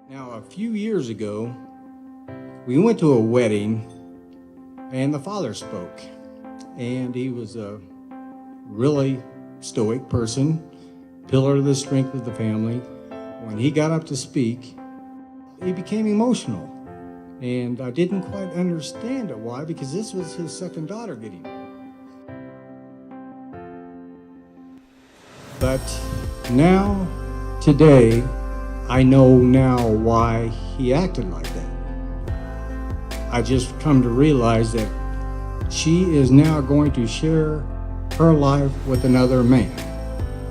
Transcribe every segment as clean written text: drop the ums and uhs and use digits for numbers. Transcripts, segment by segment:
Now, a few years ago, we went to a wedding and the father spoke. And he was a really stoic person, pillar of the strength of the family. When he got up to speak, he became emotional. And I didn't quite understand it. Why? Because this was his second daughter getting married. But now, today, I know now why he acted like that. I just come to realize that she is now going to share her life with another man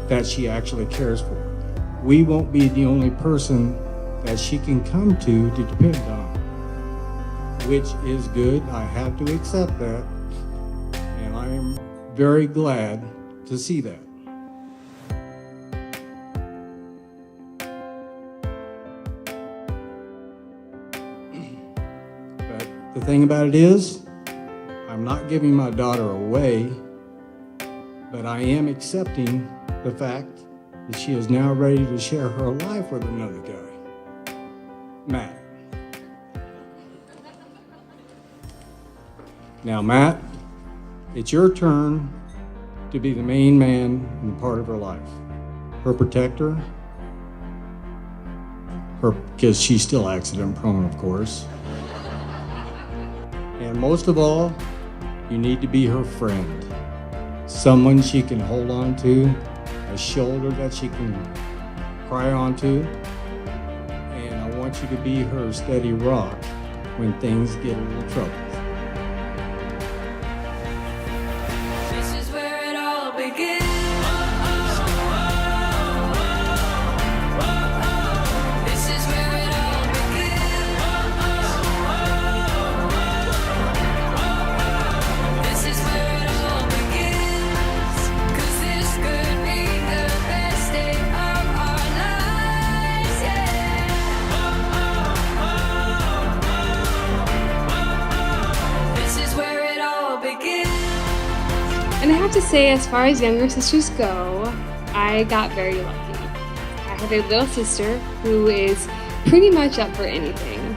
that she actually cares for. We won't be the only person that she can come to depend on, which is good. I have to accept that, and I am very glad to see that. But the thing about it is, I'm not giving my daughter away, but I am accepting the fact that she is now ready to share her life with another guy, Matt. Now, Matt, it's your turn to be the main man in part of her life. Her protector, because she's still accident prone, of course. And most of all, you need to be her friend. Someone she can hold on to, a shoulder that she can cry onto. And I want you to be her steady rock when things get a little trouble. This is where it all begins. This is where it all begins. This is where it all begins. 'Cause this could be the best day of our lives, yeah. This is where it all begins. And I have to say, as far as younger sisters go, I got very lucky. I have a little sister who is pretty much up for anything.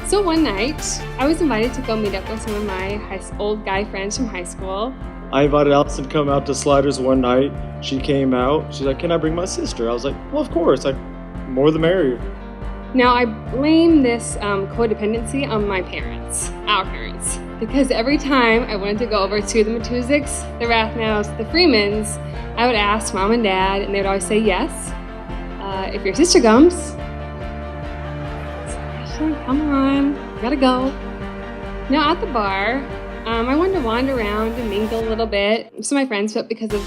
So one night, I was invited to go meet up with some of my old guy friends from high school. I invited Allison to come out to Sliders one night. She came out. She's like, "Can I bring my sister?" I was like, "Well, of course. Like, more the merrier." Now, I blame this codependency on my parents, our parents, because every time I wanted to go over to the Matuziks, the Rathnows, the Freemans, I would ask mom and dad, and they would always say yes. If your sister comes, Ashley, come on, we gotta go. Now, at the bar, I wanted to wander around and mingle a little bit. So my friends, but because of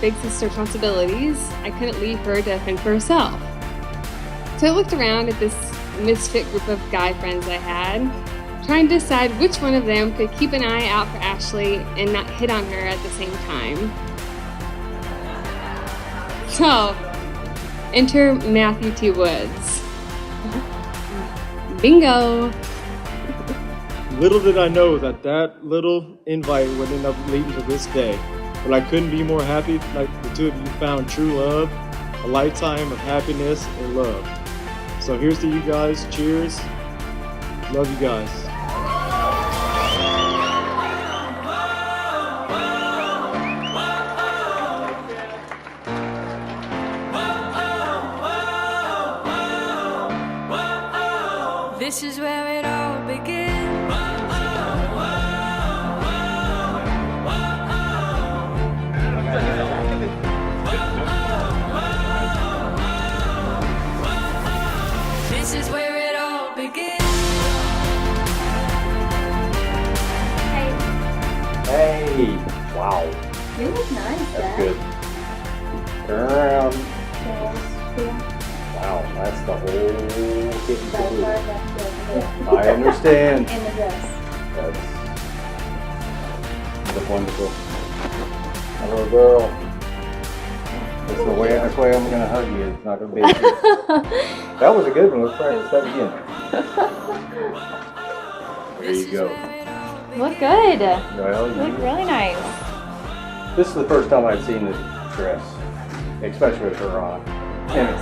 big sister responsibilities, I couldn't leave her to fend for herself. So I looked around at this misfit group of guy friends I had, trying to decide which one of them could keep an eye out for Ashley and not hit on her at the same time. So, enter Matthew T. Woods. Bingo! Little did I know that little invite would end up leading to this day. But I couldn't be more happy like the two of you found true love, a lifetime of happiness and love. So here's to you guys. Cheers. Love you guys. This is where it all begins. This is where it all begins. Hey! Wow, You look nice, that's Dad. good. Turn around. Yes, Wow, that's the whole kit and that caboodle. part that's good. I understand. And the dress. That's wonderful. Hello, girl. That's the way I'm gonna hug you. It's not gonna be. That was a good one. Let's practice that again. There you go. Look good. Well, You look really nice. this is the first time I've seen this dress, especially with her on. And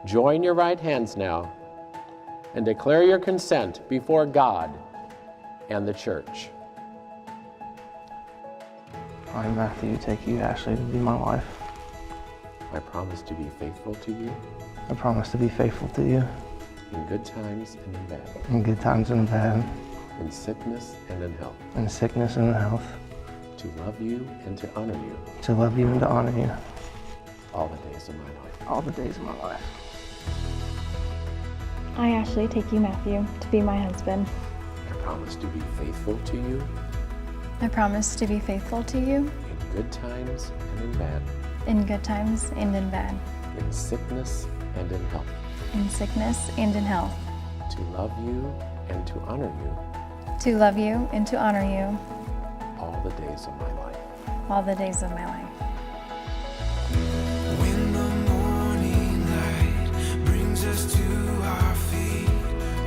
Join your right hands now and declare your consent before God and the church. I, Matthew, take you, Ashley, to be my wife. I promise to be faithful to you I promise to be faithful to you in good times and in bad, in good times and bad, in sickness and in health, in sickness and in health, to love you and to honor you to love you and to honor you all the days of my life. all the days of my life. I, Ashley, take you, Matthew, to be my husband. I promise to be faithful to you I promise to be faithful to you in good times and in bad, in good times and in bad, in sickness and in health, in sickness and in health, to love you and to honor you to love you and to honor you all the days of my life. all the days of my life. When the morning light brings us to our feet,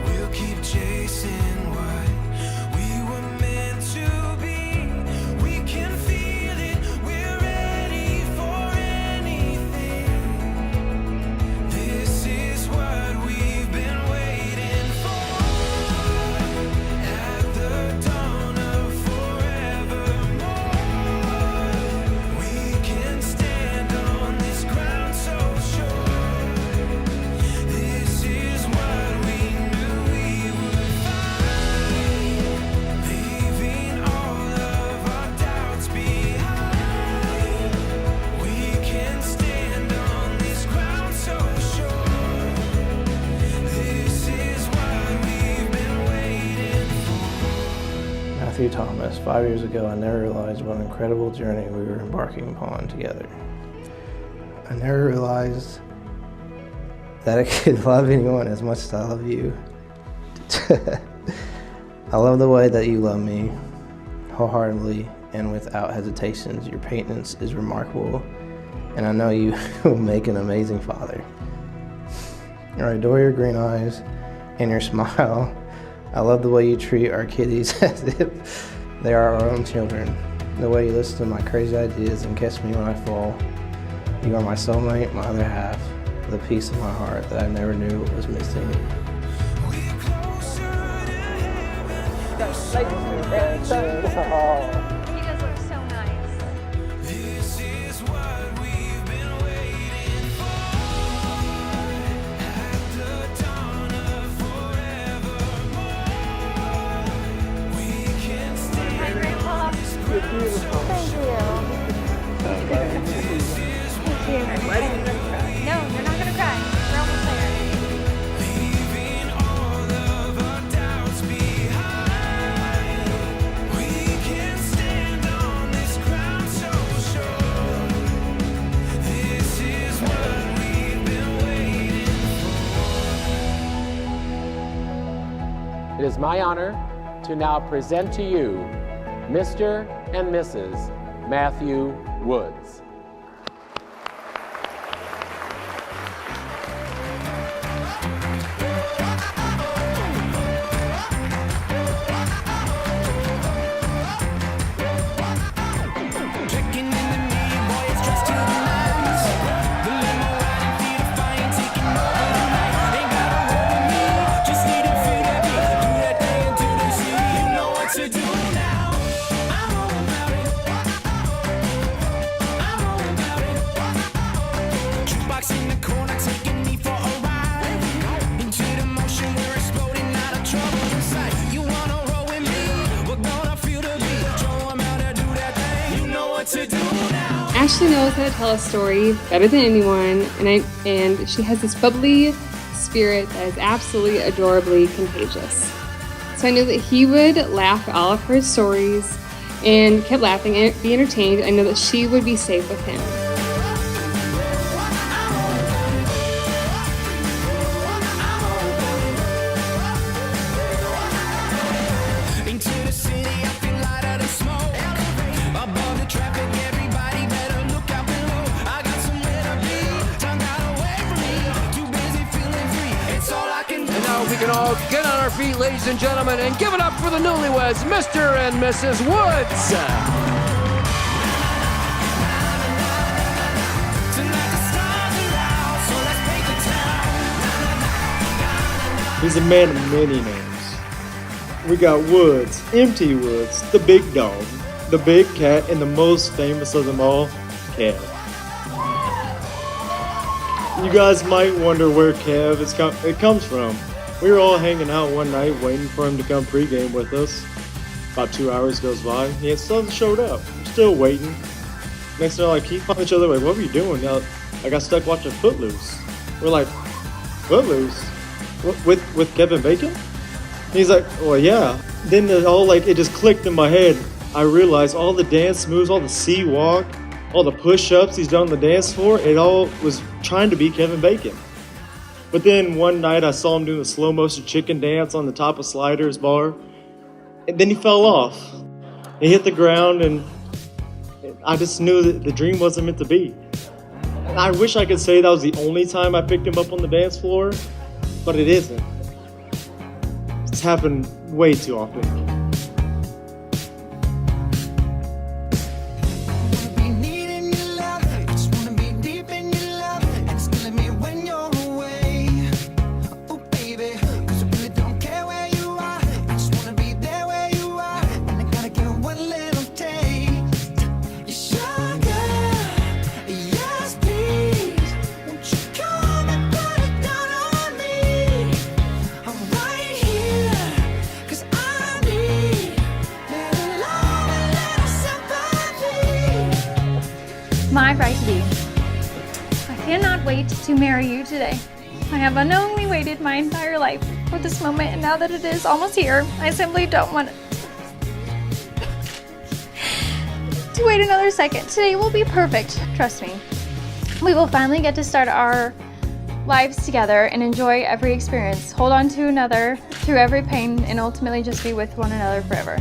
we'll keep chasing what we were meant to be. We can feel it, we're ready for anything. This is what we've been waiting for. At the dawn of forevermore, we can stand on this ground so sure. This is what we knew we would find, leaving all of our doubts behind. We can stand on this ground so sure. This is what we've been waiting for. Matthew Thomas, 5 years ago, I never realized what an incredible journey we were embarking upon together. I never realized that I could love anyone as much as I love you. I love the way that you love me wholeheartedly and without hesitations. Your patience is remarkable, and I know you will make an amazing father. I adore your green eyes and your smile. I love the way you treat our kitties as if they are our own children. The way you listen to my crazy ideas and catch me when I fall. You are my soulmate, my other half, the piece of my heart that I never knew was missing. We're closer to heaven. He does look so nice. This is what we've been waiting for. At the dawn of forevermore, we can stand. Hi, Grandpa. Thank you. This is No, you're not gonna cry. We're almost there. Leaving all of our doubts behind. We can stand on this ground so sure. This is what we've been waiting It is my honor to now present to you Mr. and Mrs. Matthew Woods. Checking in the media, boy, it's dressed to the nines. The limo riding feet of fire, taking over the night. Ain't gotta roll with me, just need to feel that beat. Do that thing until they see. You know what to do now. I'm all about it. I'm all about it. Jukebox in the corner, taking me for a ride. Into the motion, we're exploding, out of trouble inside. You wanna roll with me? We're gonna feel the beat. Show 'em how to do that thing. You know what to do now. Ashley knows how to tell a story better than anyone, and she has this bubbly spirit that is absolutely adorably contagious. So I knew that he would laugh at all of her stories and kept laughing and be entertained. I know that she would be safe with him. Into the city, I feel lighter than smoke. Above the traffic, everybody better look out below. I got somewhere to be, time got away from me. Too busy feeling free, it's all I can do. And now we can all get on our feet, ladies and gentlemen, and give it up for the newlyweds, Mr. and Mrs. Woods. Tonight the stars are out, so let's paint the town. He's a man of many names. We got Woods, Empty Woods, the big dog, the big cat, and the most famous of them all, Kev. You guys might wonder where Kev it comes from. We were all hanging out one night waiting for him to come pregame with us. About 2 hours goes by, he still hasn't showed up. I'm still waiting. Next thing, like, keep on each other, like, what were you doing? Now, I got stuck watching Footloose. We're like, Footloose? With Kevin Bacon? He's like, well, yeah. Then it just clicked in my head. I realized all the dance moves, all the sea walk, all the push-ups he's done on the dance floor, it all was trying to be Kevin Bacon. But then one night I saw him doing the slow motion chicken dance on the top of Sliders bar, and then he fell off. He hit the ground, and I just knew that the dream wasn't meant to be. And I wish I could say that was the only time I picked him up on the dance floor, but it isn't. It's happened way too often. My bride to be. I cannot wait to marry you today. I have unknowingly waited my entire life for this moment, and now that it is almost here, I simply don't want to wait another second. Today will be perfect, trust me. We will finally get to start our lives together and enjoy every experience, hold on to another through every pain, and ultimately just be with one another forever.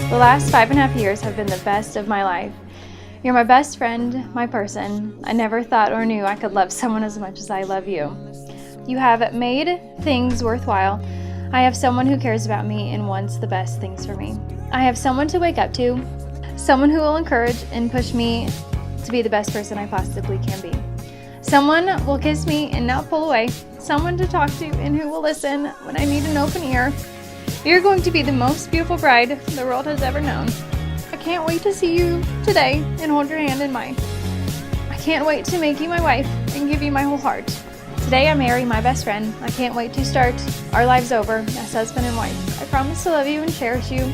The last 5.5 years have been the best of my life. You're my best friend, my person. I never thought or knew I could love someone as much as I love you. You have made things worthwhile. I have someone who cares about me and wants the best things for me. I have someone to wake up to, someone who will encourage and push me to be the best person I possibly can be. Someone will kiss me and not pull away, someone to talk to and who will listen when I need an open ear. You're going to be the most beautiful bride the world has ever known. I can't wait to see you today and hold your hand in mine. I can't wait to make you my wife and give you my whole heart. Today I marry my best friend. I can't wait to start our lives over as husband and wife. I promise to love you and cherish you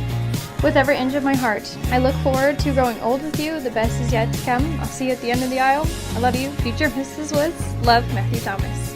with every inch of my heart. I look forward to growing old with you. The best is yet to come. I'll see you at the end of the aisle. I love you, future Mrs. Woods. Love, Matthew Thomas.